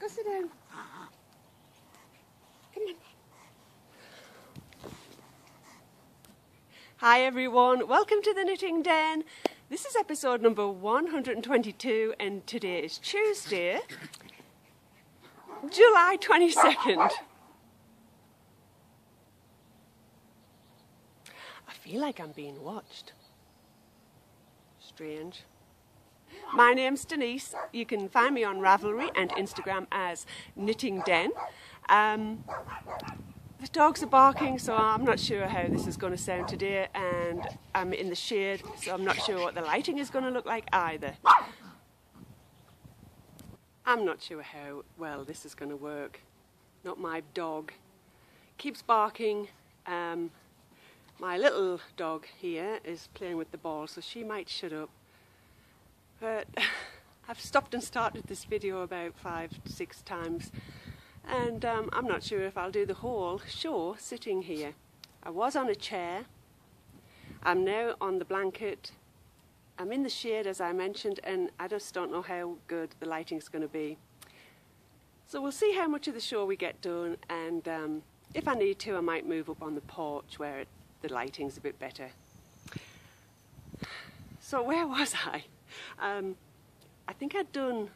sit down. Come on. Hi everyone, welcome to the Knitting Den. This is episode number 122 and today is Tuesday, July 22nd. I feel like I'm being watched. Strange. My name's Denise. You can find me on Ravelry and Instagram as Knitting Den. The dogs are barking, so I'm not sure how this is going to sound today, and I'm in the shade, so I'm not sure what the lighting is going to look like either. I'm not sure how well this is going to work. Not my dog. Keeps barking. My little dog here is playing with the ball, so she might shut up. But I've stopped and started this video about 5-6 times. And I'm not sure if I'll do the whole show sitting here. I was on a chair. I'm now on the blanket. I'm in the shade, as I mentioned, and I just don't know how good the lighting's going to be. So we'll see how much of the show we get done, and if I need to, I might move up on the porch where the lighting's a bit better. So where was I? I think I'd done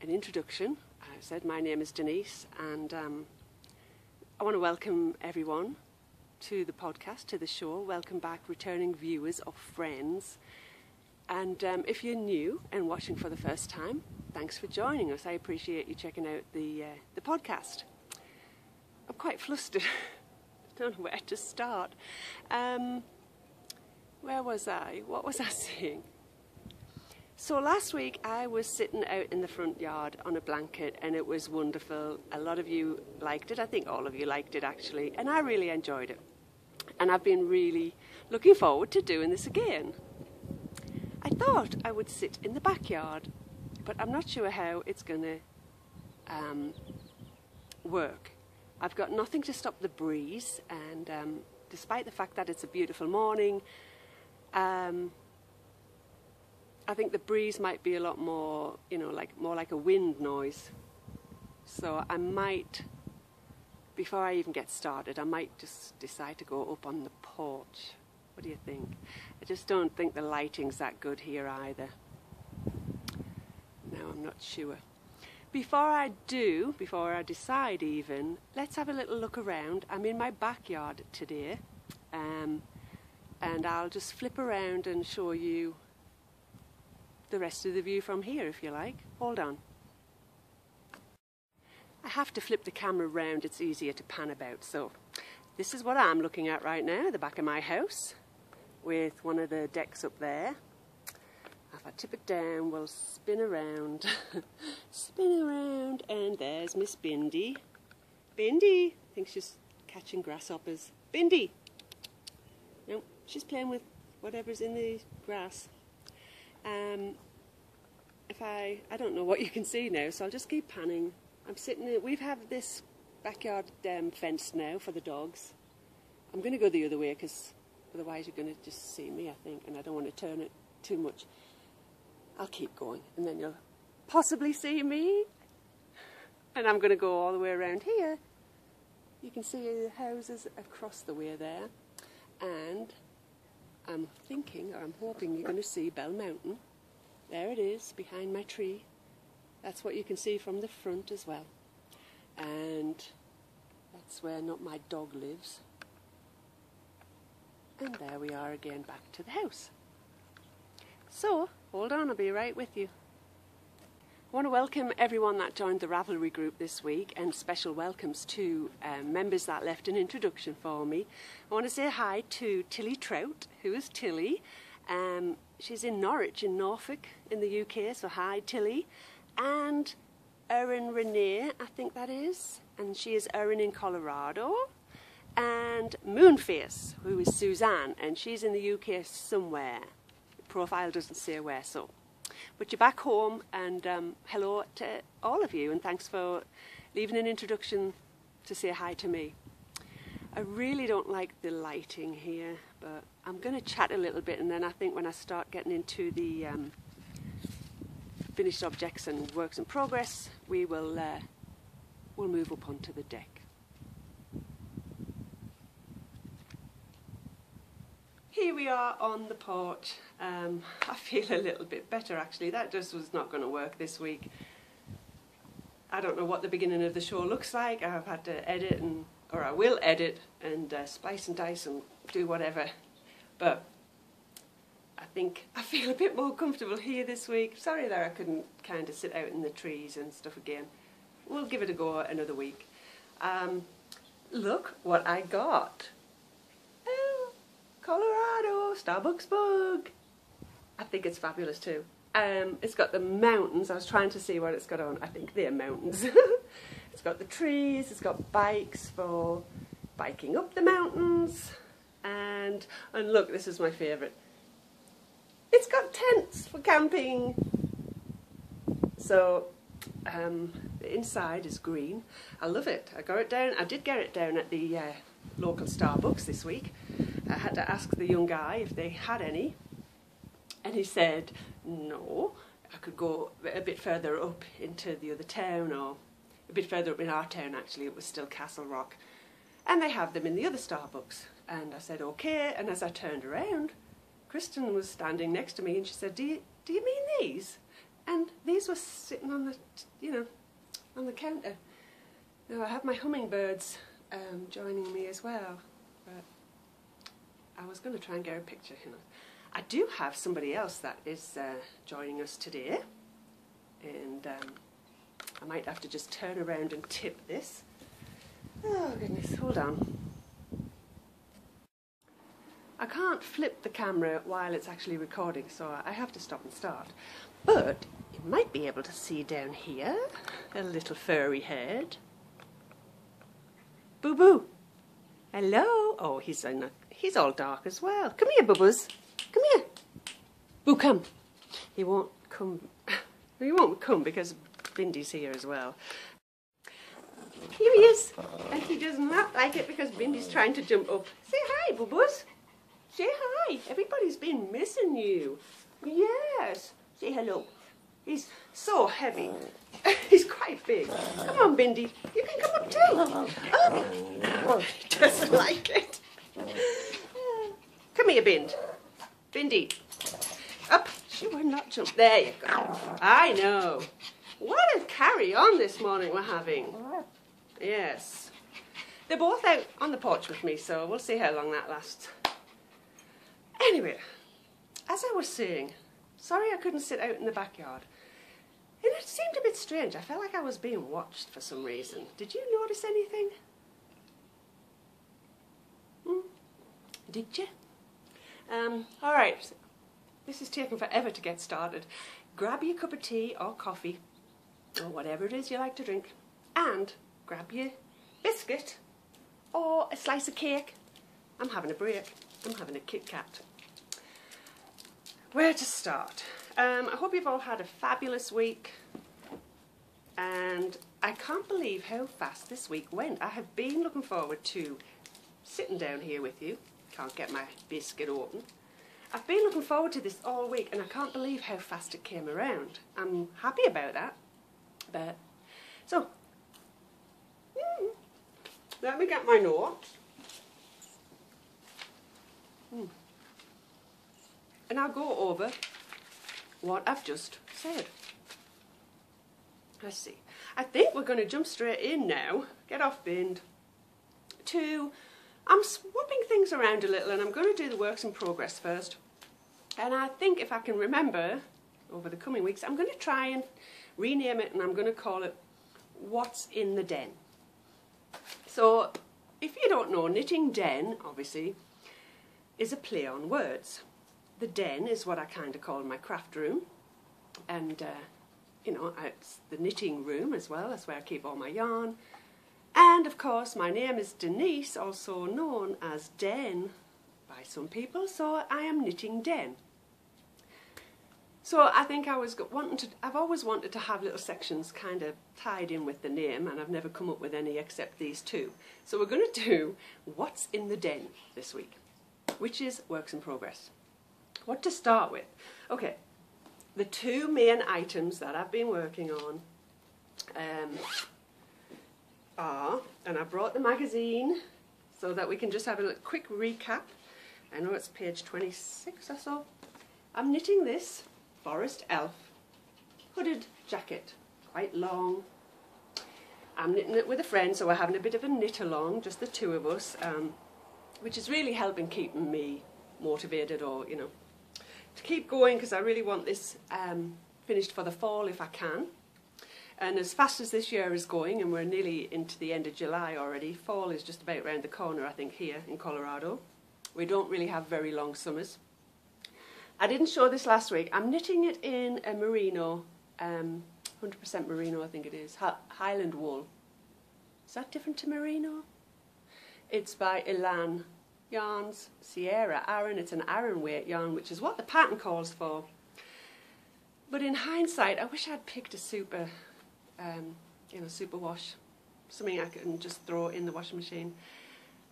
an introduction. I said my name is Denise, and I want to welcome everyone to the podcast, to the show. Welcome back, returning viewers or friends. And if you're new and watching for the first time, thanks for joining us. I appreciate you checking out the podcast. I'm quite flustered. I don't know where to start. Where was I? What was I saying? So last week I was sitting out in the front yard on a blanket, and it was wonderful. A lot of you liked it. I think all of you liked it actually, and I really enjoyed it. And I've been really looking forward to doing this again. I thought I would sit in the backyard, but I'm not sure how it's going to work. I've got nothing to stop the breeze, and despite the fact that it's a beautiful morning, I think the breeze might be a lot more, more like a wind noise. So I might, before I even get started, I might just decide to go up on the porch. What do you think? I just don't think the lighting's that good here either. No, I'm not sure. Before I decide even, let's have a little look around. I'm in my backyard today, and I'll just flip around and show you the rest of the view from here, if you like. Hold on. I have to flip the camera round, it's easier to pan about. So this is what I'm looking at right now, the back of my house, with one of the decks up there. If I tip it down, we'll spin around. Spin around, and there's Miss Bindi. Bindi! I think she's catching grasshoppers. Bindi! No, she's playing with whatever's in the grass. I don't know what you can see now, so I'll just keep panning. I'm sitting in, we've had this backyard fenced now for the dogs. I'm going to go the other way because otherwise you're going to just see me, I think, and I don't want to turn it too much. I'll keep going, and then you'll possibly see me. And I'm going to go all the way around here. You can see the houses across the way there, and I'm thinking, or I'm hoping, you're going to see Bell Mountain. There it is, behind my tree. That's what you can see from the front as well. And that's where not my dog lives. And there we are again, back to the house. So, hold on, I'll be right with you. I want to welcome everyone that joined the Ravelry group this week, and special welcomes to members that left an introduction for me. I want to say hi to Tilly Trout. Who is Tilly? She's in Norwich in Norfolk in the UK, so hi Tilly. And Erin Renee, I think that is, and she is Erin in Colorado. And Moonface, who is Suzanne, and she's in the UK somewhere. The profile doesn't say where, so. But you're back home, and hello to all of you, and thanks for leaving an introduction to say hi to me. I really don't like the lighting here, but I'm going to chat a little bit, and then I think when I start getting into the finished objects and works in progress, we'll move up onto the deck. Here we are on the porch. I feel a little bit better actually. That just was not going to work this week. I don't know what the beginning of the show looks like. I've had to edit, or I will edit and splice and dice and do whatever. But I think I feel a bit more comfortable here this week. Sorry that I couldn't kind of sit out in the trees and stuff again. We'll give it a go another week. Look what I got. Oh, Colorado Starbucks mug. I think it's fabulous too. It's got the mountains. I was trying to see what it's got on. I think they're mountains. It's got the trees. It's got bikes for biking up the mountains. And look, this is my favourite. It's got tents for camping. So the inside is green. I love it. I got it down. I did get it down at the local Starbucks this week. I had to ask the young guy if they had any. And he said, no, I could go a bit further up into the other town, or a bit further up in our town actually, it was still Castle Rock. And they have them in the other Starbucks. And I said, okay. And as I turned around, Kristen was standing next to me and she said, do you mean these? And these were sitting on the, on the counter. Now I have my hummingbirds joining me as well. But I was going to try and get a picture, I do have somebody else that is joining us today, and I might have to just turn around and tip this. Oh goodness, hold on. I can't flip the camera while it's actually recording, so I have to stop and start. But you might be able to see down here a little furry head. Boo Boo. Hello. Oh, he's all dark as well. Come here, Boo Boos. Come here. Boo, come. He won't come. He won't come because Bindy's here as well. Here he is. And he does not like it because Bindy's trying to jump up. Say hi, Boo Boos. Say hi. Everybody's been missing you. Yes. Say hello. He's so heavy. He's quite big. Come on, Bindy. You can come up too. Oh, he doesn't like it. Come here, Bind. Bindy. Up. She would not jump. There you go. I know. What a carry on this morning we're having. Yes. They're both out on the porch with me, so we'll see how long that lasts. Anyway, as I was saying, sorry I couldn't sit out in the backyard. And it seemed a bit strange. I felt like I was being watched for some reason. Did you notice anything? Did you? Alright, this is taking forever to get started. Grab your cup of tea or coffee, or whatever it is you like to drink, and grab your biscuit or a slice of cake. I'm having a break. I'm having a Kit Kat. Where to start? I hope you've all had a fabulous week, and I can't believe how fast this week went. I have been looking forward to sitting down here with you. Can't get my biscuit open. I've been looking forward to this all week, and I can't believe how fast it came around. I'm happy about that. But so let me get my notes. And I'll go over what I've just said. Let's see. I think we're going to jump straight in now. Get off Bind. I'm swapping things around a little, and I'm going to do the works in progress first. And I think if I can remember over the coming weeks, I'm going to try and rename it, and I'm going to call it What's in the Den. So if you don't know, Knitting Den, obviously, is a play on words. The den is what I kind of call my craft room, and it's the knitting room as well. That's where I keep all my yarn. And of course my name is Denise, also known as Den by some people, so I am Knitting Den. So I think I've always wanted to have little sections kind of tied in with the name, and I've never come up with any except these two. So we're going to do What's in the Den this week, which is works in progress. What to start with? Okay, the two main items that I've been working on are, and I brought the magazine so that we can just have a quick recap. I know it's page 26 or so. I'm knitting this Forest Elf hooded jacket, quite long. I'm knitting it with a friend, so we're having a bit of a knit along, just the two of us, which is really helping keeping me motivated, or, you know, to keep going, because I really want this finished for the fall if I can. And as fast as this year is going, and we're nearly into the end of July already, fall is just about round the corner, I think, here in Colorado. We don't really have very long summers. I didn't show this last week. I'm knitting it in a merino, 100% merino I think it is, Highland wool. Is that different to merino? It's by Elan Yarns Sierra Aran. It's an Aran weight yarn, which is what the pattern calls for. But in hindsight, I wish I'd picked a super, you know, super wash, something I can just throw in the washing machine.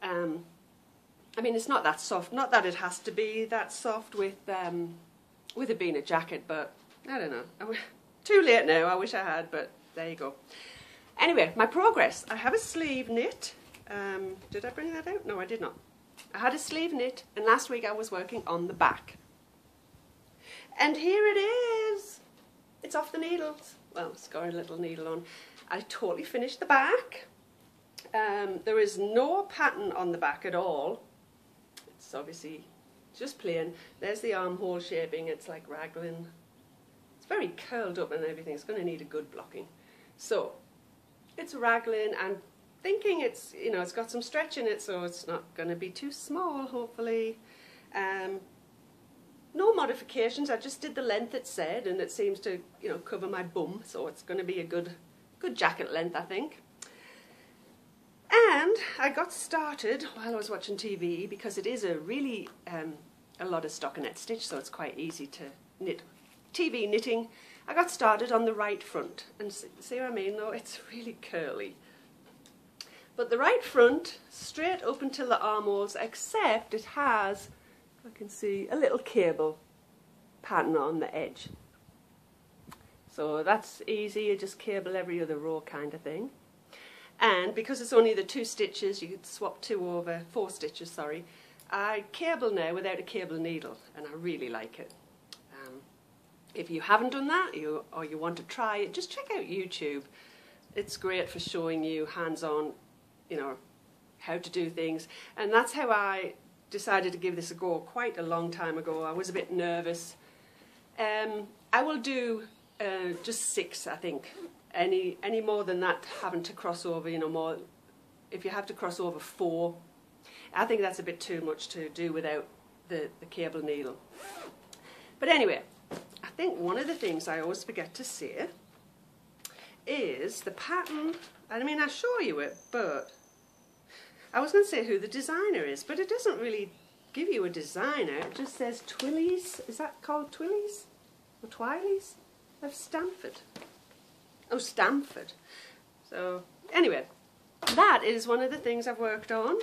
I mean, it's not that soft. Not that it has to be that soft with it being a jacket, but I don't know. Too late now. I wish I had, but there you go. Anyway, my progress. I have a sleeve knit. Did I bring that out? No, I did not. I had a sleeve knit, and last week I was working on the back. And here it is. It's off the needles. Well, it's got a little needle on. I totally finished the back. There is no pattern on the back at all. It's obviously just plain. There's the armhole shaping. It's like raglan. It's very curled up and everything. It's going to need a good blocking. So it's raglan. I'm thinking it's, you know, it's got some stretch in it, so it's not going to be too small, hopefully. No modifications. I just did the length it said, and it seems to, you know, cover my bum, so it's going to be a good jacket length, I think. And I got started while I was watching TV, because it is a really a lot of stockinette stitch, so it's quite easy to knit. TV knitting. I got started on the right front, and see what I mean? Though it's really curly. But the right front, straight up until the armholes, except it has, I can see, a little cable pattern on the edge. So that's easy, you just cable every other row kind of thing. And because it's only the 2 stitches, you could swap 4 stitches, sorry. I cable now without a cable needle, and I really like it. If you haven't done that, or you want to try it, just check out YouTube. It's great for showing you hands-on, you know, how to do things. And that's how I decided to give this a go quite a long time ago. I was a bit nervous. I will do just 6, I think. Any more than that, having to cross over, you know, more. If you have to cross over 4, I think that's a bit too much to do without the cable needle. But anyway, I think one of the things I always forget to say is the pattern. I mean, I'll show you it, but I was going to say who the designer is, but it doesn't really give you a designer. It just says Twillies. Is that called Twillies? Or Twileys? Of Stamford. Oh, Stamford. So, anyway, that is one of the things I've worked on.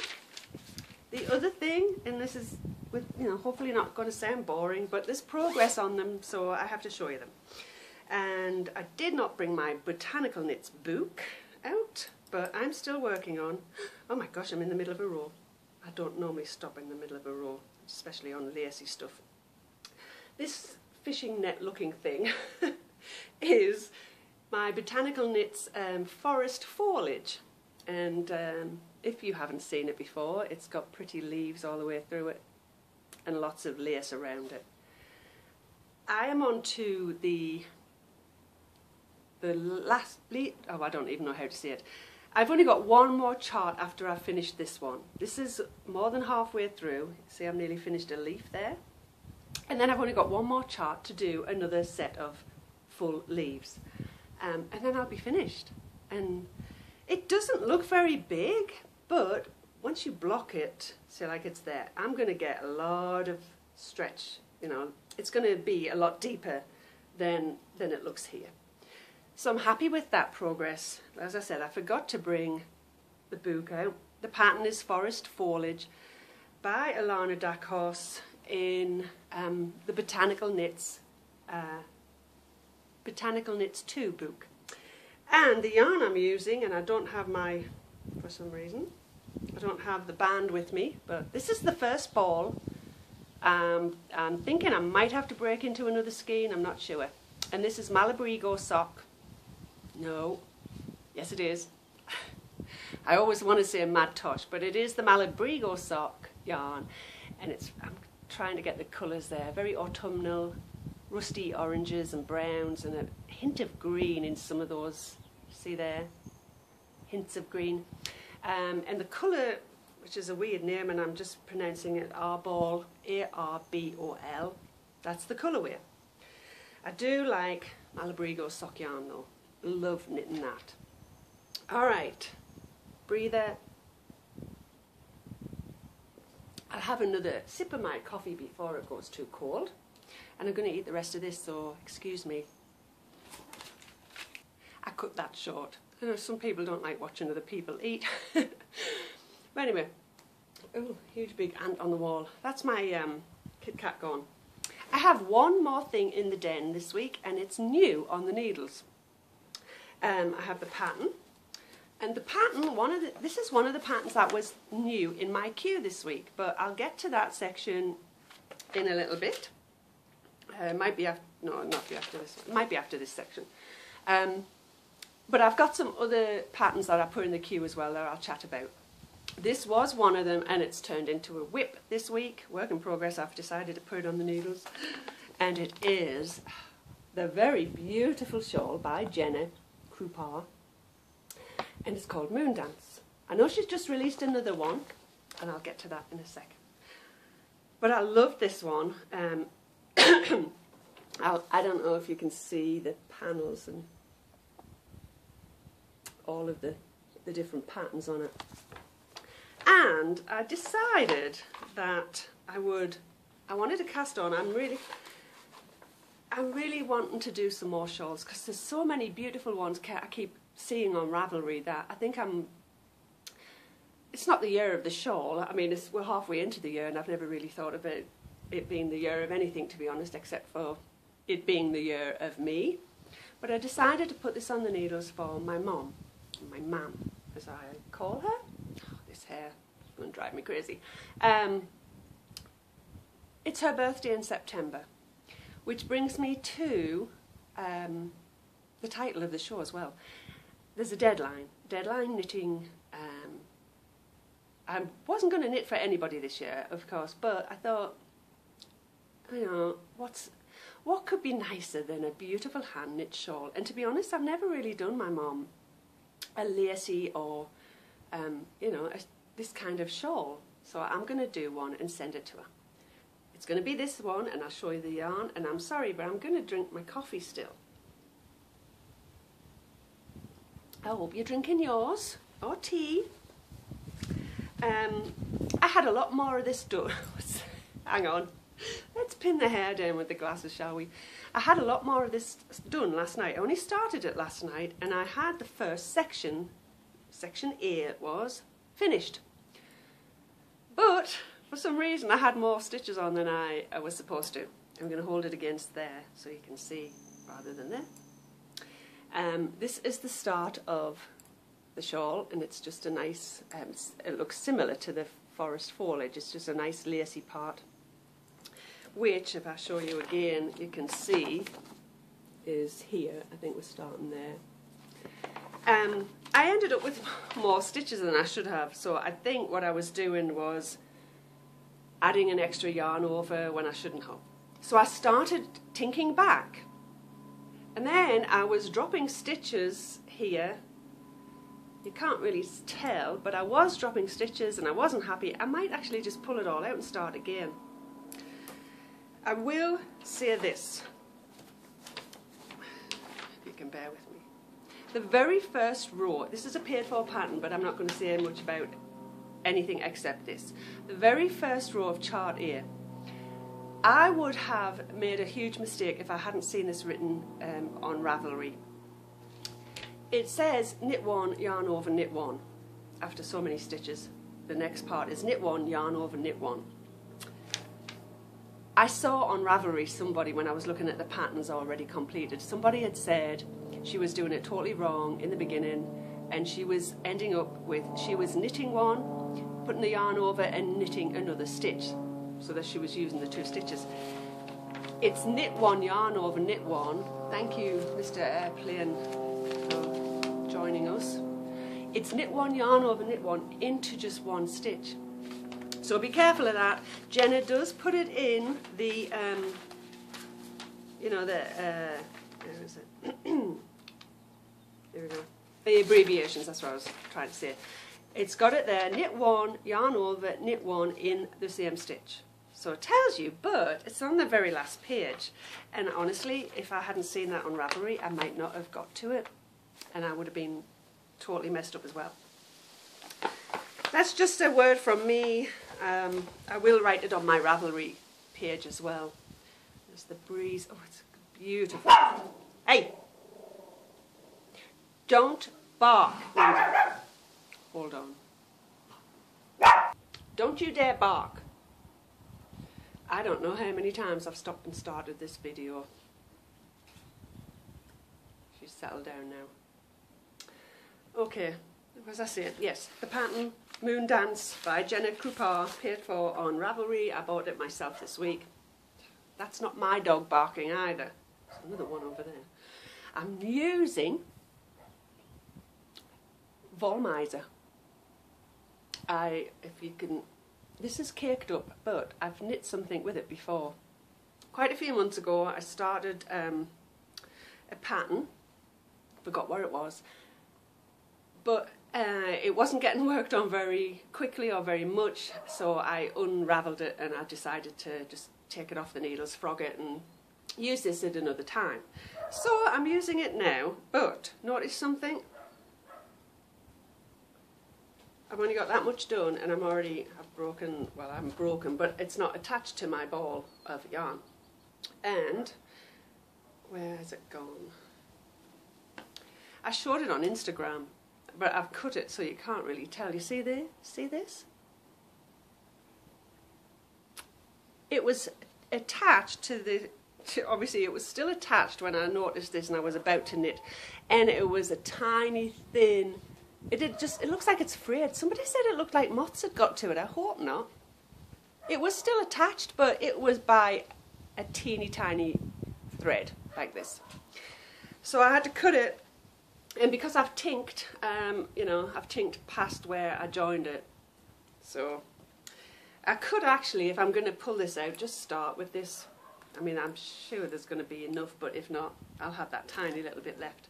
The other thing, and this is, with, you know, hopefully not going to sound boring, but there's progress on them, so I have to show you them. And I did not bring my Botanical Knits book out, but I'm still working on, oh my gosh, I'm in the middle of a row. I don't normally stop in the middle of a row, especially on lacy stuff. This fishing net looking thing is my Botanical Knits forest foliage. And if you haven't seen it before, it's got pretty leaves all the way through it and lots of lace around it. I am on to the last, oh, I don't even know how to say it. I've only got one more chart after I've finished this one. This is more than halfway through. See, I've nearly finished a leaf there. And then I've only got one more chart to do another set of full leaves. And then I'll be finished. And it doesn't look very big, but once you block it, say like it's there, I'm going to get a lot of stretch. You know, it's going to be a lot deeper than it looks here. So I'm happy with that progress. As I said, I forgot to bring the book out. The pattern is Forest Foliage by Alana Dacos in the Botanical Knits Botanical Knits 2 book. And the yarn I'm using, and I don't have my, for some reason, I don't have the band with me, but this is the first ball. I'm thinking I might have to break into another skein, I'm not sure. And this is Malabrigo sock. No, yes it is. I always want to say Mad Tosh, but it is the Malabrigo sock yarn. And I'm trying to get the colours there, very autumnal, rusty oranges and browns, and a hint of green in some of those. See there? Hints of green. And the colour, which is a weird name, and I'm just pronouncing it Arbol, A-R-B-O-L. That's the colourway. I do like Malabrigo sock yarn though. Love knitting that. Alright, breather. I'll have another sip of my coffee before it goes too cold. And I'm going to eat the rest of this, so excuse me. I cut that short. I know some people don't like watching other people eat. But anyway, oh, huge big ant on the wall. That's my Kit Kat gone. I have one more thing in the den this week, and it's new on the needles. I have the pattern. And the pattern, this is one of the patterns that was new in my queue this week, but I'll get to that section in a little bit. Might be after, no, not be after this one. It might be after this section. But I've got some other patterns that I put in the queue as well that I'll chat about. This was one of them, and it's turned into a whip this week. Work in progress. I've decided to put it on the needles. And it is the very beautiful shawl by Jenna Krupa. And it's called Moon Dance. I know she's just released another one, and I'll get to that in a second. But I love this one. I don't know if you can see the panels and all of the different patterns on it. And I decided that I wanted to cast on. I'm really wanting to do some more shawls because there's so many beautiful ones I keep seeing on Ravelry that I think it's not the year of the shawl. I mean, we're halfway into the year and I've never really thought of it being the year of anything, to be honest, except for it being the year of me. But I decided to put this on the needles for my mum, my mam, as I call her. Oh, this hair is going to drive me crazy. It's her birthday in September, which brings me to the title of the show as well. There's a deadline knitting. I wasn't going to knit for anybody this year, of course, but I thought, you know, what could be nicer than a beautiful hand knit shawl? And to be honest, I've never really done my mum a lacy or, you know, this kind of shawl. So I'm going to do one and send it to her. It's going to be this one, and I'll show you the yarn. And I'm sorry, but I'm going to drink my coffee still. I hope you're drinking yours, or tea. I had a lot more of this done. Hang on. Let's pin the hair down with the glasses, shall we? I had a lot more of this done last night. I only started it last night, and I had the first section A it was, finished. But for some reason I had more stitches on than I was supposed to. I'm going to hold it against there so you can see rather than there. This is the start of the shawl, and it's just a nice, it looks similar to the forest foliage. It's just a nice lacy part, which, if I show you again, you can see is here. I think we're starting there. I ended up with more stitches than I should have, so I think what I was doing was adding an extra yarn over when I shouldn't have. So I started tinking back, and then I was dropping stitches here. You can't really tell, but I was dropping stitches and I wasn't happy. I might actually just pull it all out and start again. I will say this, if you can bear with me. The very first row, this is a paid for pattern, but I'm not going to say much about anything except this. The very first row of chart A, I would have made a huge mistake if I hadn't seen this written on Ravelry. It says knit one, yarn over, knit one, after so many stitches. The next part is knit one, yarn over, knit one. I saw on Ravelry somebody, when I was looking at the patterns already completed, somebody had said she was doing it totally wrong in the beginning, and she was ending up with, she was knitting one, putting the yarn over and knitting another stitch, so that she was using the 2 stitches. It's knit one, yarn over, knit one. Thank you, Mr. Airplane, for joining us. It's knit one, yarn over, knit one into just 1 stitch. So be careful of that. Jenna does put it in the, you know, the, where is it? There we go. The abbreviations, that's what I was trying to say. It's got it there, knit one, yarn over, knit one in the same stitch. So it tells you, but it's on the very last page. And honestly, if I hadn't seen that on Ravelry, I might not have got to it. And I would have been totally messed up as well. That's just a word from me. I will write it on my Ravelry page as well. There's the breeze. Oh, it's beautiful. Hey! Don't bark. Hold on. Don't you dare bark. I don't know how many times I've stopped and started this video. She's settled down now. Okay, what was I saying? Yes, the pattern Moon Dance by Jenna Krupa, paid for on Ravelry. I bought it myself this week. That's not my dog barking either. There's another one over there. I'm using Volmizer. If you can, this is caked up, but I've knit something with it before. Quite a few months ago I started a pattern, forgot where it was, but it wasn't getting worked on very quickly or very much, so I unravelled it and I decided to just take it off the needles, frog it and use this at another time. So I'm using it now, but notice something? I've only got that much done and I've broken, well I haven't broken, but it's not attached to my ball of yarn. And, where has it gone? I showed it on Instagram, but I've cut it so you can't really tell. You see there? See this? It was attached to the, obviously it was still attached when I noticed this and I was about to knit, and it was a tiny thin, it looks like it's frayed. Somebody said it looked like moths had got to it. I hope not. It was still attached, but it was by a teeny tiny thread like this. So I had to cut it, and because I've tinked, you know, I've tinked past where I joined it. So I could actually, if I'm going to pull this out, just start with this. I mean, I'm sure there's going to be enough, but if not, I'll have that tiny little bit left.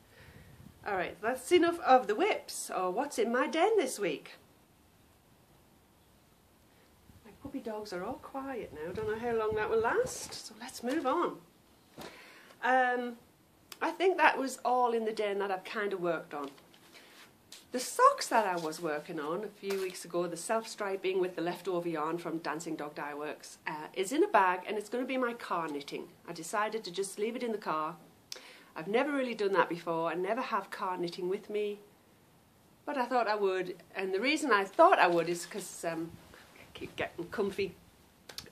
Alright, that's enough of the whips, or what's in my den this week. My puppy dogs are all quiet now, don't know how long that will last, so let's move on. I think that was all in the den that I've kind of worked on. The socks that I was working on a few weeks ago, the self-striping with the leftover yarn from Dancing Dog Dye Works, is in a bag and it's going to be my car knitting. I decided to just leave it in the car. I've never really done that before. I never have car knitting with me, but I thought I would, and the reason I thought I would is because I keep getting comfy.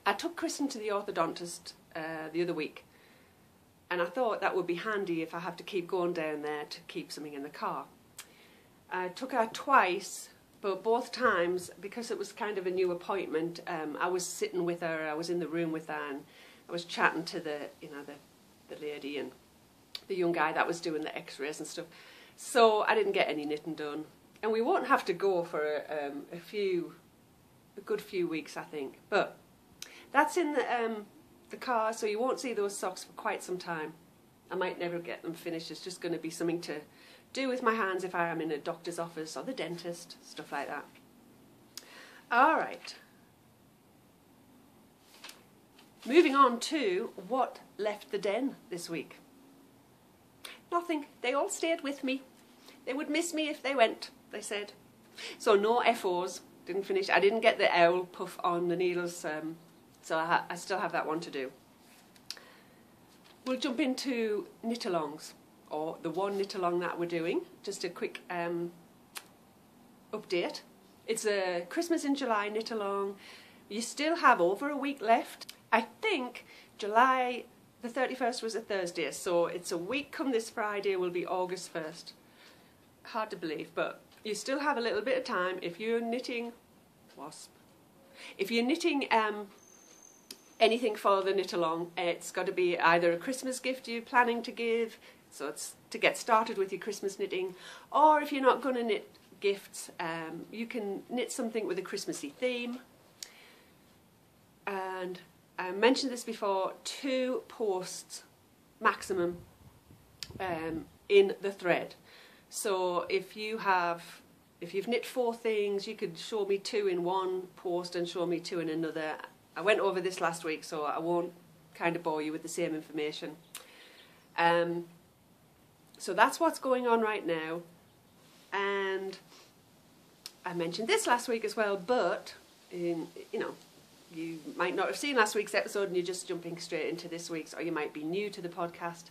I took Kristen to the orthodontist the other week, and I thought that would be handy if I have to keep going down there to keep something in the car. I took her twice, but both times, because it was kind of a new appointment, I was sitting with her, I was in the room with her, and I was chatting to the, you know, the lady and the young guy that was doing the x-rays and stuff. So I didn't get any knitting done. And we won't have to go for a good few weeks, I think. But that's in the car, so you won't see those socks for quite some time. I might never get them finished. It's just going to be something to do with my hands if I am in a doctor's office or the dentist, stuff like that. Alright. Moving on to what left the den this week. Nothing. They all stayed with me. They would miss me if they went, they said. So no FOs. Didn't finish. I didn't get the owl puff on the needles, so I still have that one to do. We'll jump into knit-alongs, or the one knit-along that we're doing. Just a quick update. It's a Christmas in July knit-along. You still have over a week left. I think July the 31st was a Thursday, so it's a week come this Friday will be August 1st. Hard to believe, but you still have a little bit of time if you're knitting If you're knitting anything for the knit along, it's got to be either a Christmas gift you're planning to give, so it's to get started with your Christmas knitting, or if you're not going to knit gifts, you can knit something with a Christmassy theme. And I mentioned this before, 2 posts maximum in the thread. So if you've knit 4 things, you could show me 2 in one post and show me 2 in another. I went over this last week, so I won't kind of bore you with the same information. So that's what's going on right now. And I mentioned this last week as well, but you might not have seen last week's episode and you're just jumping straight into this week's, or you might be new to the podcast.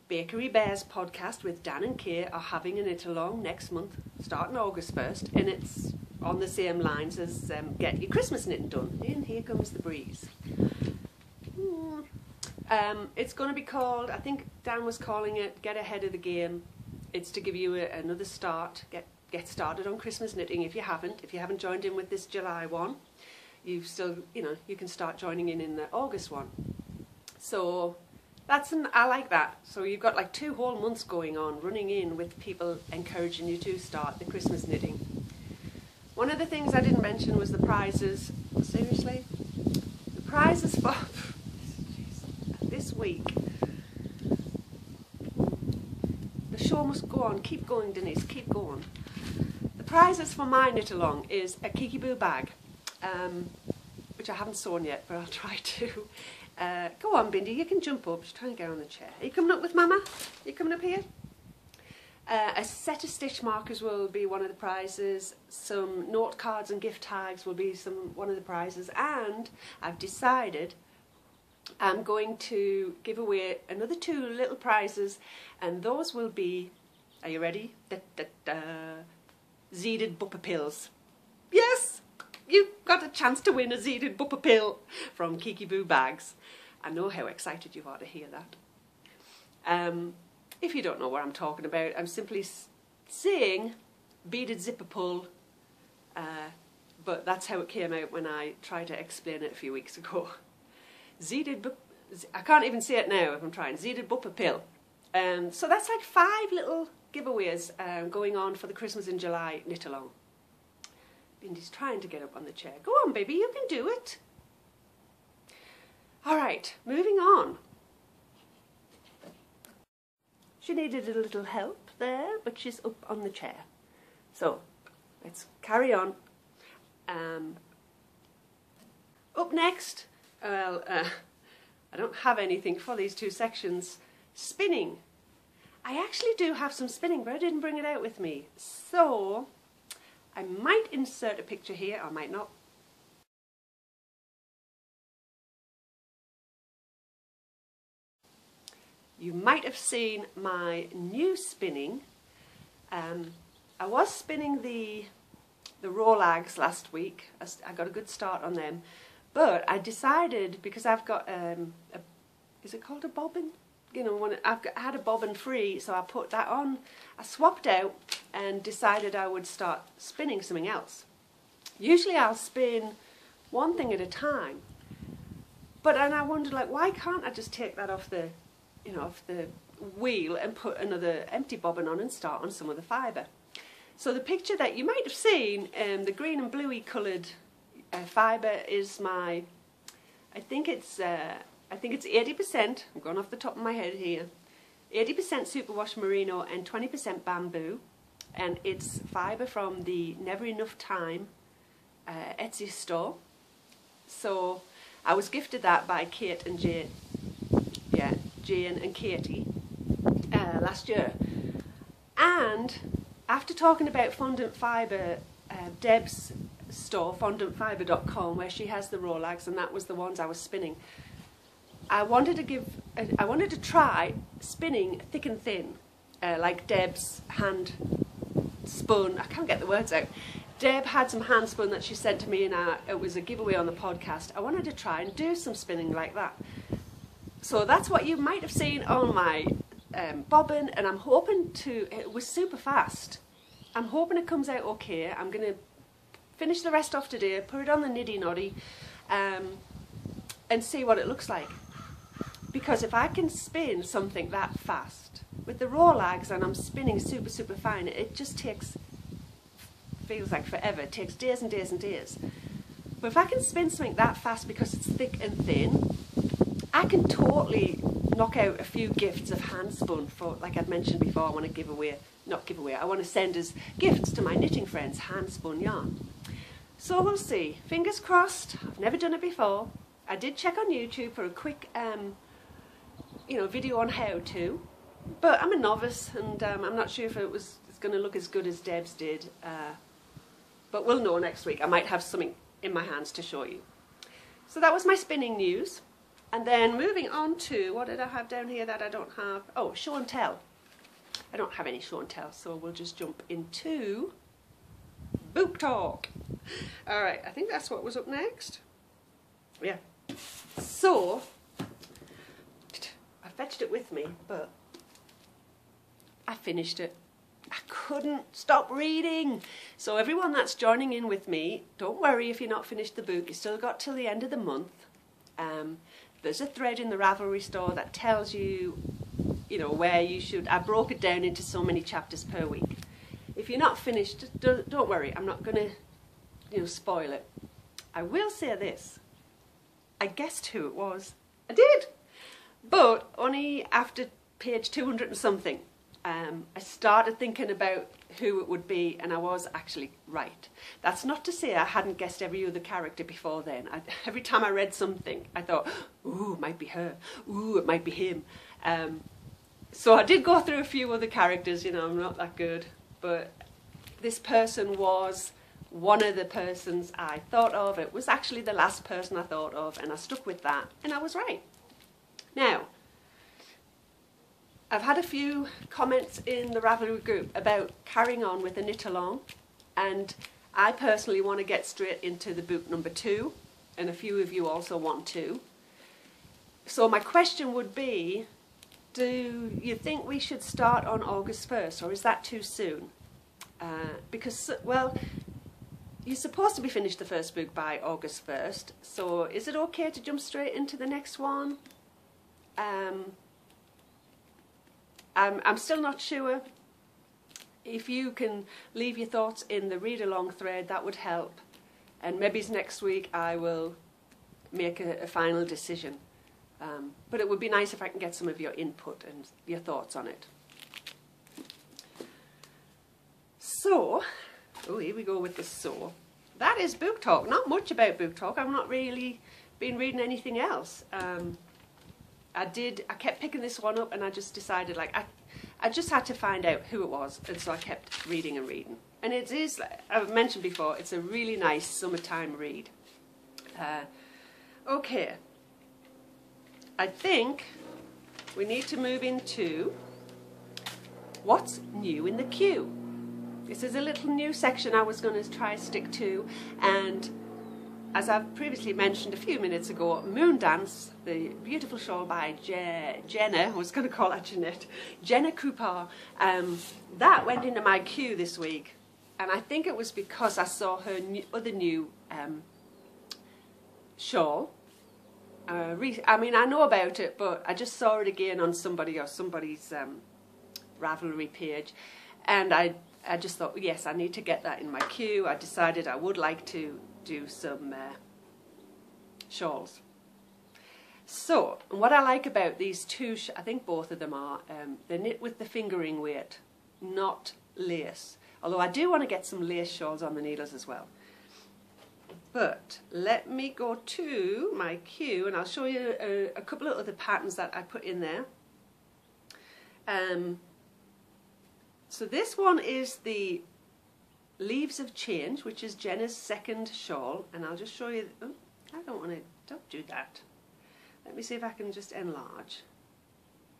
Bakery Bears podcast with Dan and Kay are having a knit along next month, starting August 1st, and it's on the same lines as get your Christmas knitting done. And here comes the breeze. It's going to be called, I think Dan was calling it, Get Ahead of the Game. It's to give you another start, get started on Christmas knitting if you haven't joined in with this July one. You can start joining in the August one. So I like that. So you've got like 2 whole months going on, running in with people encouraging you to start the Christmas knitting. One of the things I didn't mention was the prizes. Seriously? The prizes for this week. The show must go on. Keep going, Denise. Keep going. The prizes for my knit along is a Kiki Boo bag, which I haven't sewn yet, but I'll try to. Go on, Bindi, you can jump up. Just try and get on the chair. Are you coming up with Mama? Are you coming up here? A set of stitch markers will be one of the prizes. Some note cards and gift tags will be one of the prizes. And I've decided I'm going to give away another 2 little prizes, and those will be, are you ready? Zeeded Bupper Pills. Yes! You've got a chance to win a Zeeded Bupper Pill from Kiki Boo Bags. I know how excited you are to hear that. If you don't know what I'm talking about, I'm simply saying beaded zipper pull, but that's how it came out when I tried to explain it a few weeks ago. I can't even say it now if I'm trying. Zeeded Bupper Pill. So that's like 5 little giveaways going on for the Christmas in July knit along. Bindy's trying to get up on the chair. Go on, baby, you can do it. All right, moving on. She needed a little help there, but she's up on the chair. So, let's carry on. Up next, well, I don't have anything for these 2 sections. Spinning. I actually do have some spinning, but I didn't bring it out with me. So, I might insert a picture here, I might not. You might have seen my new spinning. I was spinning the Rolags last week. I got a good start on them. But I decided, because I've got, is it called a bobbin? You know, I had a bobbin free, so I put that on. I swapped out and decided I would start spinning something else. Usually I'll spin one thing at a time. But then I wondered, like, why can't I just take that off the, off the wheel and put another empty bobbin on and start on some of the fibre? So the picture that you might have seen, the green and bluey coloured fibre is my, I think it's 80%, I'm going off the top of my head here, 80% superwash merino and 20% bamboo, and it's fibre from the Never Enough Time Etsy store. So I was gifted that by Kate and Jane, Jane and Katie last year. And after talking about fondant fibre, Deb's store, fondantfibre.com, where she has the Rolags, and that was the ones I was spinning, I wanted to try spinning thick and thin, like Deb's hand spun, I can't get the words out, Deb had some hand spun that she sent to me, and it was a giveaway on the podcast. I wanted to try and do some spinning like that. So that's what you might have seen on my bobbin, and I'm hoping to, it was super fast. I'm hoping it comes out okay. I'm going to finish the rest off today, put it on the niddy noddy, and see what it looks like. Because if I can spin something that fast, with the raw lags, and I'm spinning super, super fine, it just feels like forever. It takes days and days and days. But if I can spin something that fast because it's thick and thin, I can totally knock out a few gifts of hand spun for, like I'd mentioned before, I want to give away, not give away, I want to send as gifts to my knitting friends hand spun yarn. So we'll see. Fingers crossed. I've never done it before. I did check on YouTube for a quick video on how to, but I'm a novice, and I'm not sure if it's going to look as good as Deb's did, but we'll know next week. I might have something in my hands to show you. So that was my spinning news. And then moving on to, what did I have down here that I don't have? Oh, show and tell. I don't have any show and tell, so we'll just jump into book talk. All right, I think that's what was up next. Yeah. So, I fetched it with me, but I finished it. I couldn't stop reading. So everyone that's joining in with me, don't worry if you're not finished the book. You still got till the end of the month. There's a thread in the Ravelry store that tells you, where you should. I broke it down into so many chapters per week. If you're not finished, don't worry. I'm not going to, spoil it. I will say this. I guessed who it was. I did. But only after page 200 and something, I started thinking about who it would be, and I was actually right. That's not to say I hadn't guessed every other character before then. Every time I read something, I thought, ooh, it might be her. Ooh, it might be him. So I did go through a few other characters, I'm not that good. But this person was one of the persons I thought of. It was actually the last person I thought of, and I stuck with that, and I was right. Now, I've had a few comments in the Ravelry group about carrying on with the knit along, and I personally want to get straight into the book number 2, and a few of you also want to. So my question would be, do you think we should start on August 1st, or is that too soon? Because, well, you're supposed to be finished the first book by August 1st, so is it okay to jump straight into the next one? I'm still not sure. If you can leave your thoughts in the read-along thread, that would help. And maybe next week I will make a final decision. But it would be nice if I can get some of your input and your thoughts on it. So, here we go with the so. That is book talk. Not much about book talk. I've not really been reading anything else. I kept picking this one up, and I just decided, I just had to find out who it was, and so I kept reading and reading. And it is, I've mentioned before, it's a really nice summertime read. Okay, I think we need to move into what's new in the queue. This is a little new section I was going to try stick to, and as I've previously mentioned a few minutes ago, Moon Dance, the beautiful shawl by Jenna, I was going to call her Jeanette, Jenna Cooper, that went into my queue this week. And I think it was because I saw her other new shawl. I mean, I know about it, but I just saw it again on somebody's Ravelry page. And I just thought, yes, I need to get that in my queue. I decided I would like to do some shawls. So, and what I like about these two, I think both of them are, they're knit with the fingering weight, not lace. Although I do want to get some lace shawls on the needles as well. But let me go to my queue, and I'll show you a couple of other patterns that I put in there. So this one is the Leaves of Change, which is Jenna's second shawl, and I'll just show you. Oh, don't do that. Let me see if I can just enlarge.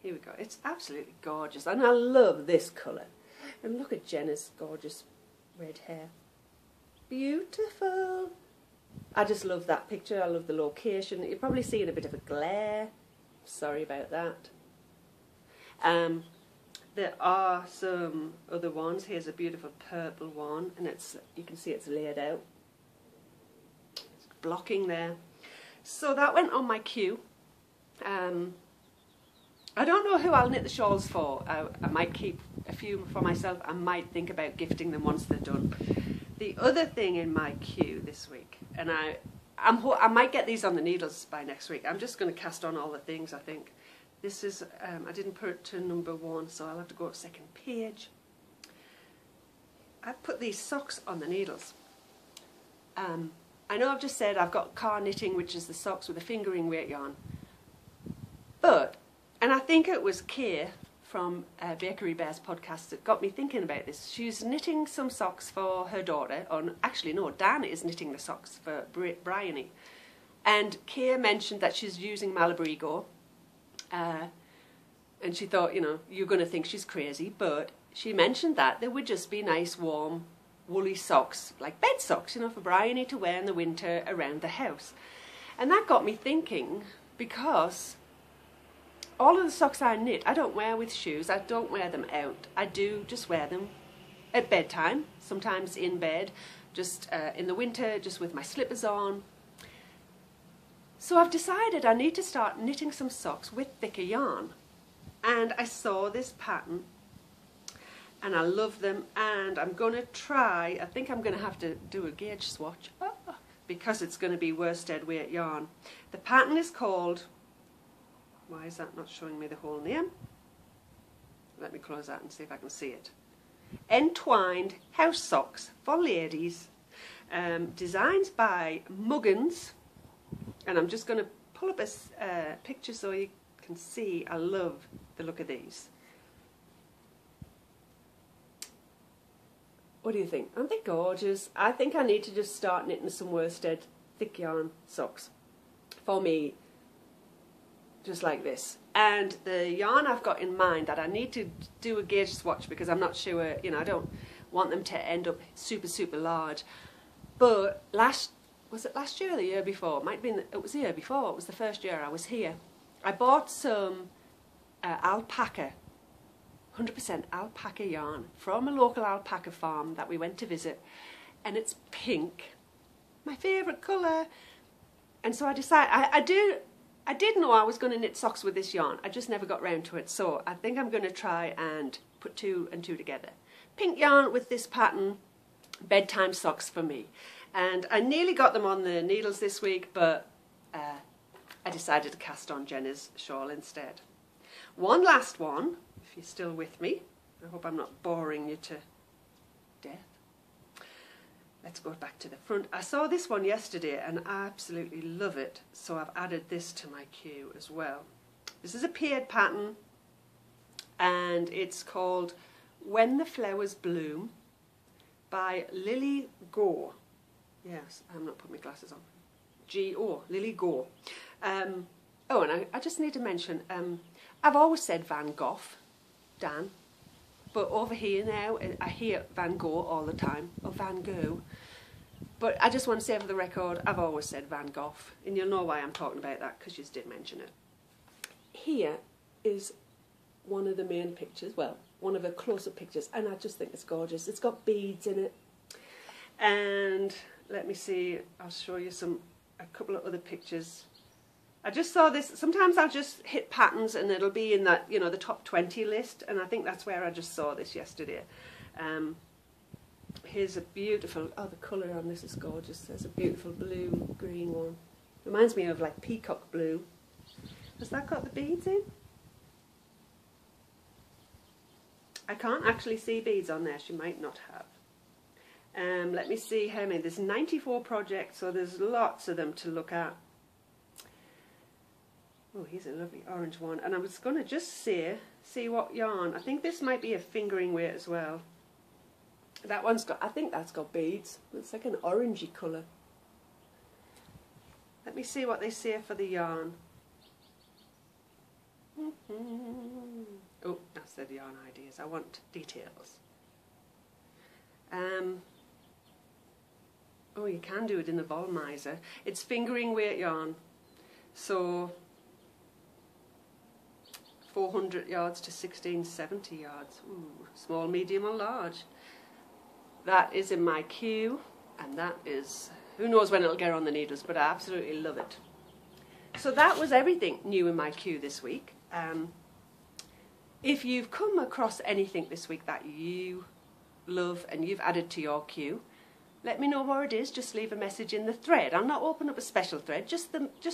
Here we go. It's absolutely gorgeous, and I love this colour. And look at Jenna's gorgeous red hair. Beautiful. I just love that picture. I love the location. You're probably seeing a bit of a glare. Sorry about that. There are some other ones. Here's a beautiful purple one, and you can see it's laid out. It's blocking there. So that went on my queue. I don't know who I'll knit the shawls for. I might keep a few for myself. I might think about gifting them once they're done. The other thing in my queue this week, and I might get these on the needles by next week. I'm just going to cast on all the things, I think. This is, I didn't put it to number 1, so I'll have to go to second page. I've put these socks on the needles. I know I've just said I've got car knitting, which is the socks with a fingering weight yarn. And I think it was Kay from Bakery Bears podcast that got me thinking about this. She's knitting some socks for her daughter. Actually, no, Dan is knitting the socks for Bryony. And Kay mentioned that she's using Malabrigo. And she thought, you know, you're going to think she's crazy. But she mentioned that there would just be nice, warm, woolly socks, like bed socks, you know, for Bryony to wear in the winter around the house. And that got me thinking, because all of the socks I knit, I don't wear with shoes. I don't wear them out. I do just wear them at bedtime, sometimes in bed, just in the winter, just with my slippers on. So I've decided I need to start knitting some socks with thicker yarn. And I saw this pattern, and I love them, and I'm going to try, I think I'm going to have to do a gauge swatch, because it's going to be worsted weight yarn. The pattern is called, why is that not showing me the whole name? Let me close that and see if I can see it. Entwined House Socks for Ladies. Designs by Muggins. And I'm just going to pull up a picture so you can see. I love the look of these. What do you think? Aren't they gorgeous? I think I need to just start knitting some worsted thick yarn socks for me, just like this. And the yarn I've got in mind that I need to do a gauge swatch, because I'm not sure, you know, I don't want them to end up super, super large. But was it last year or the year before? It might have been, it was the year before. It was the first year I was here. I bought some alpaca, 100% alpaca yarn from a local alpaca farm that we went to visit. And it's pink, my favourite colour. And so I decided, I did know I was going to knit socks with this yarn. I just never got round to it. So I think I'm going to try and put 2 and 2 together. Pink yarn with this pattern, bedtime socks for me. And I nearly got them on the needles this week, but I decided to cast on Jenna's shawl instead. One last one, if you're still with me. I hope I'm not boring you to death. Let's go back to the front. I saw this one yesterday and I absolutely love it, so I've added this to my queue as well. This is a paid pattern, and it's called When the Flowers Bloom by Lily Go. Yes, I'm not putting my glasses on. G-O, Lily Go. Oh, and I just need to mention, I've always said Van Gogh, Dan. But over here now, I hear Van Gogh all the time, or Van Gogh. But I just want to say for the record, I've always said Van Gogh. And you'll know why I'm talking about that, because you did mention it. Here is one of the main pictures, well, one of the close-up pictures, and I just think it's gorgeous. It's got beads in it. And let me see, I'll show you a couple of other pictures. I just saw this. Sometimes I'll just hit patterns and it'll be in that, you know, the top 20 list, and I think that's where I just saw this yesterday. Here's a beautiful, oh, the colour on this is gorgeous. There's a beautiful blue green one. Reminds me of like peacock blue. Has that got the beads in? I can't actually see beads on there. She might not have. Let me see how many. There's 94 projects, so there's lots of them to look at. Oh, here's a lovely orange one. And I was going to just see what yarn. I think this might be a fingering weight as well. That one's got, I think that's got beads. It's like an orangey colour. Let me see what they say for the yarn. Oh, that's the yarn ideas. I want details. Oh, you can do it in the volumizer. It's fingering weight yarn. So 400 yards to 1670 yards. Ooh, small, medium or large. That is in my queue, and that is, who knows when it'll get on the needles, but I absolutely love it. So that was everything new in my queue this week. If you've come across anything this week that you love and you've added to your queue, let me know what it is. Just leave a message in the thread. I'll not open up a special thread, just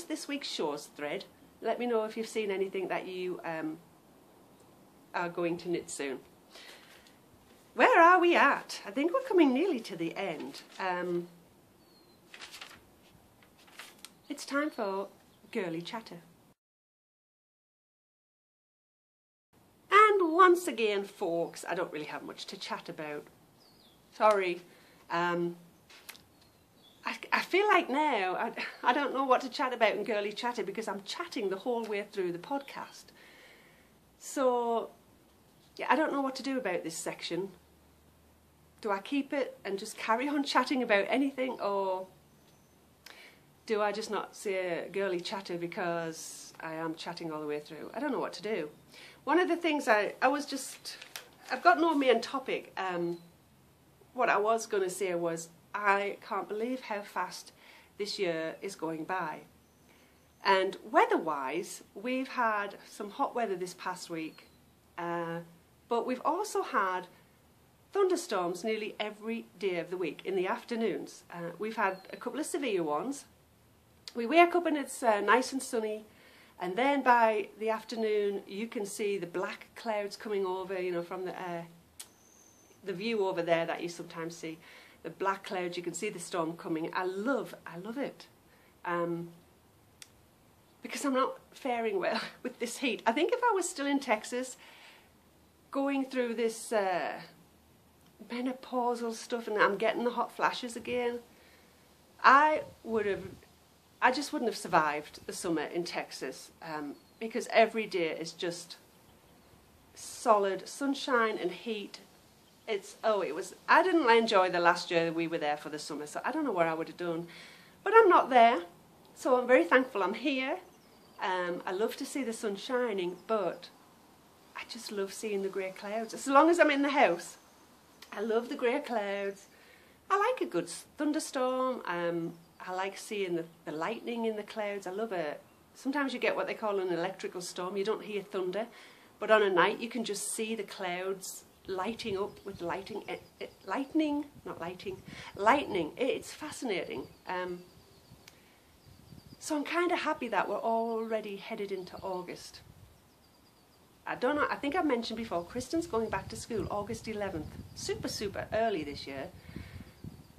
this week's Shawls thread. Let me know if you've seen anything that you are going to knit soon. Where are we at? I think we're coming nearly to the end. It's time for girly chatter. And once again, folks, I don't really have much to chat about. Sorry. I feel like now I don't know what to chat about in girly chatter because I'm chatting the whole way through the podcast. So, yeah, I don't know what to do about this section. Do I keep it and just carry on chatting about anything, or do I just not say girly chatter because I am chatting all the way through? I don't know what to do. One of the things I've got no main topic. What I was going to say was, I can't believe how fast this year is going by. And weather-wise, we've had some hot weather this past week, but we've also had thunderstorms nearly every day of the week in the afternoons. We've had a couple of severe ones. We wake up and it's nice and sunny, and then by the afternoon you can see the black clouds coming over, you know, from the view over there that you sometimes see. The black clouds, you can see the storm coming. I love it. Because I'm not faring well with this heat. I think if I was still in Texas, going through this menopausal stuff and I'm getting the hot flashes again, I just wouldn't have survived the summer in Texas, because every day is just solid sunshine and heat. I didn't enjoy the last year we were there for the summer, so I don't know what I would have done. But I'm not there, so I'm very thankful I'm here. I love to see the sun shining, but I just love seeing the grey clouds. As long as I'm in the house, I love the grey clouds. I like a good thunderstorm. I like seeing the lightning in the clouds. I love it. Sometimes you get what they call an electrical storm. You don't hear thunder, but on a night you can just see the clouds lighting up with lightning. It's fascinating. So I'm kind of happy that we're already headed into August. I don't know, I think I mentioned before, Kristen's going back to school August 11th. Super early this year.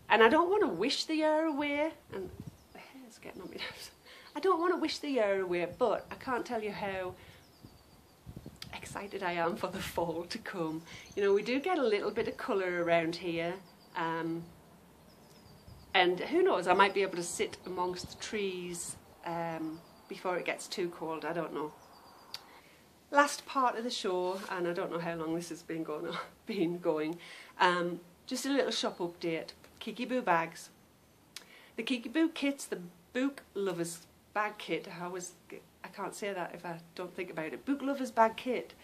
And I don't want to wish the year away, and the hair's getting on my nerves. I don't want to wish the year away, but I can't tell you how excited I am for the fall to come. You know, we do get a little bit of colour around here, and who knows, I might be able to sit amongst the trees before it gets too cold, I don't know. Last part of the show, and I don't know how long this has been going, just a little shop update. Kiki Boo bags. The Kiki Boo kits, the Book Lovers bag kit, I can't say that if I don't think about it. Book Lovers bag kit.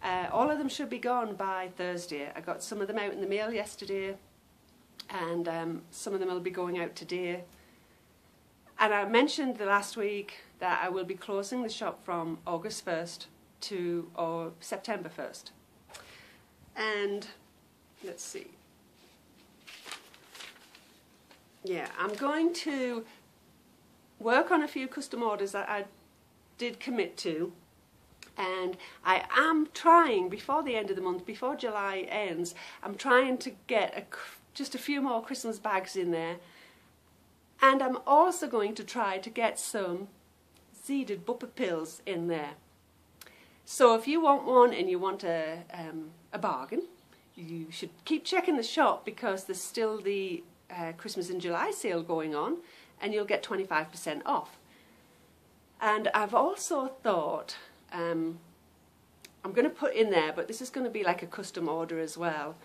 All of them should be gone by Thursday. I got some of them out in the mail yesterday, and some of them will be going out today. And I mentioned the last week that I will be closing the shop from August 1st to September 1st. And let's see. Yeah, I'm going to work on a few custom orders that I did commit to, and I am trying before the end of the month, before July ends, I'm trying to get just a few more Christmas bags in there, and I'm also going to try to get some seeded bupper pills in there. So if you want one and you want a bargain, you should keep checking the shop, because there's still the Christmas in July sale going on, and you'll get 25% off. And I've also thought, I'm going to put in there, but this is going to be like a custom order as well,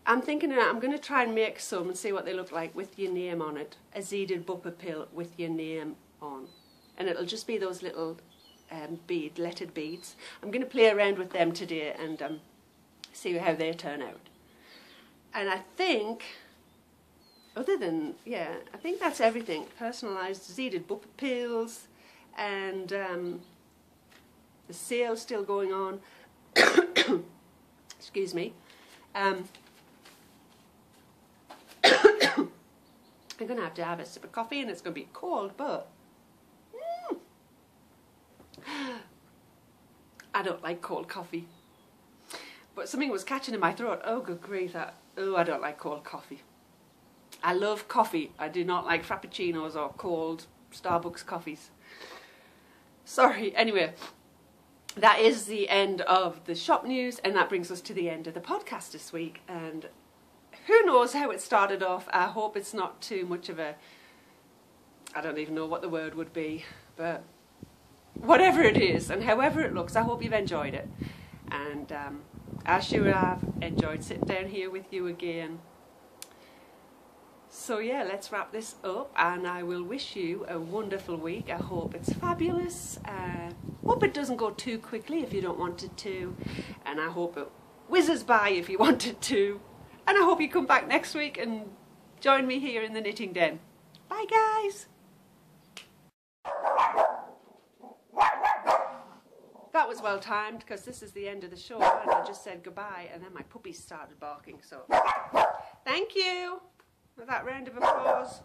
I'm thinking I'm going to try and make some and see what they look like with your name on it. A seeded bupper pill with your name on. And it'll just be those little lettered beads. I'm going to play around with them today and see how they turn out. And I think, other than, yeah, I think that's everything. Personalised seeded bupper pills, and the sale's still going on. Excuse me. I'm going to have a sip of coffee, and it's going to be cold, but I don't like cold coffee. But something was catching in my throat. Oh, good grief. I don't like cold coffee. I love coffee. I do not like frappuccinos or cold Starbucks coffees. Sorry. Anyway, that is the end of the shop news, and that brings us to the end of the podcast this week. And who knows how it started off. I hope it's not too much of a, I don't even know what the word would be, but whatever it is and however it looks, I hope you've enjoyed it. And as you have enjoyed sitting down here with you again. So yeah, let's wrap this up, and I will wish you a wonderful week. I hope it's fabulous. Hope it doesn't go too quickly if you don't want it to, and I hope it whizzes by if you want it to. And I hope you come back next week and join me here in the knitting den. Bye guys! That was well timed, because this is the end of the show and I just said goodbye and then my puppies started barking, so thank you for that round of applause.